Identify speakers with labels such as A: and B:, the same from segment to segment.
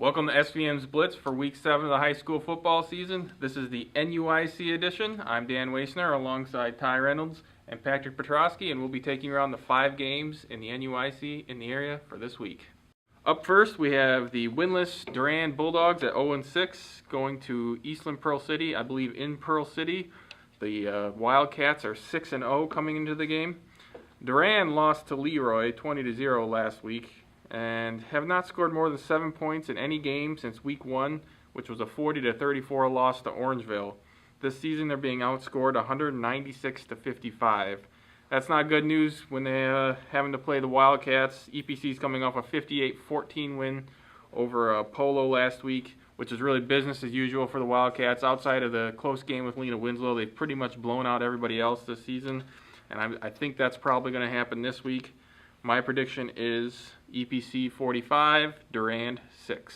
A: Welcome to SVM's Blitz for Week 7 of the high school football season. This is the NUIC edition. I'm Dan Woessner alongside Reynolds and Patrick Petrosky, and we'll be taking around the 5 games in the NUIC in the area for this week. Up first, we have the winless Duran Bulldogs at 0-6 going to Eastland Pearl City, I believe in Pearl City. The Wildcats are 6-0 coming into the game. Duran lost to Leroy 20-0 last week and have not scored more than 7 points in any game since Week 1, which was a 40-34 loss to Orangeville. This season they're being outscored 196-55. That's not good news when they're having to play the Wildcats. EPC's coming off a 58-14 win over Polo last week, which is really business as usual for the Wildcats. Outside of the close game with Lena Winslow, they've pretty much blown out everybody else this season, and I think that's probably going to happen this week. My prediction is EPC 45, Duran 6.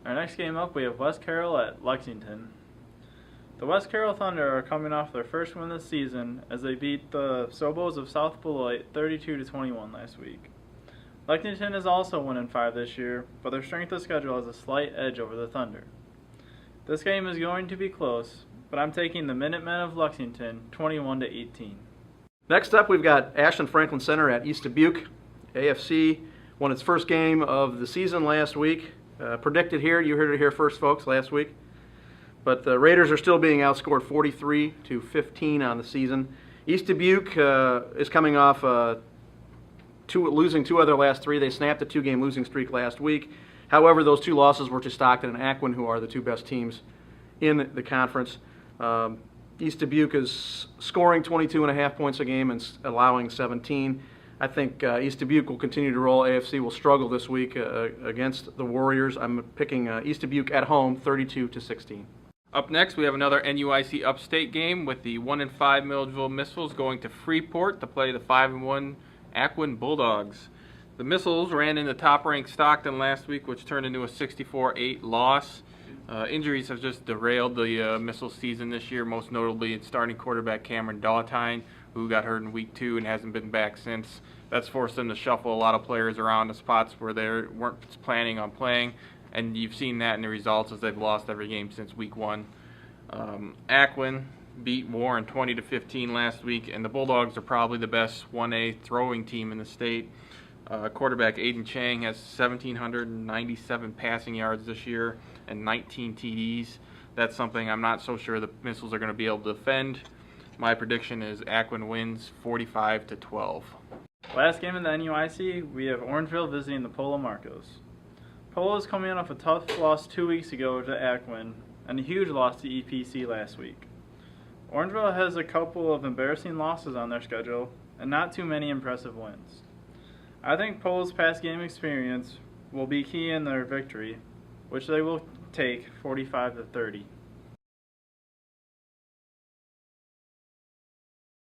B: Our next game up, we have West Carroll at Lexington. The West Carroll Thunder are coming off their first win this season as they beat the Sobos of South Beloit 32-21 last week. Lexington is also 1-5 this year, but their strength of schedule has a slight edge over the Thunder. This game is going to be close, but I'm taking the Minutemen of Lexington 21-18.
C: Next up, we've got Ashland Franklin Center at East Dubuque. AFC won its first game of the season last week. Predicted here, you heard it here first, folks, last week. But the Raiders are still being outscored 43-15 on the season. East Dubuque is coming off losing 2 of their last 3. They snapped a 2-game losing streak last week. However, those 2 losses were to Stockton and Aquin, who are the 2 best teams in the conference. East Dubuque is scoring 22.5 points a game and allowing 17. I think East Dubuque will continue to roll. AFC will struggle this week against the Warriors. I'm picking East Dubuque at home 32-16.
A: Up next, we have another NUIC Upstate game with the 1-5 Milledgeville Missiles going to Freeport to play the 5-1 Aquin Bulldogs. The Missiles ran into top-ranked Stockton last week, which turned into a 64-8 loss. Injuries have just derailed the Missile season this year, most notably its starting quarterback Cameron Daughtine, who got hurt in Week 2 and hasn't been back since. That's forced them to shuffle a lot of players around the spots where they weren't planning on playing, and you've seen that in the results as they've lost every game since Week 1. Aquin beat Warren 20-15 last week, and the Bulldogs are probably the best 1A throwing team in the state. Quarterback Aiden Chang has 1,797 passing yards this year and 19 TDs. That's something I'm not so sure the Missiles are going to be able to defend. My prediction is Aquin wins 45-12.
B: Last game in the NUIC, we have Orangeville visiting the Polo Marcos. Polo is coming off a tough loss 2 weeks ago to Aquin and a huge loss to EPC last week. Orangeville has a couple of embarrassing losses on their schedule and not too many impressive wins. I think Polo's past game experience will be key in their victory, which they will take 45-30.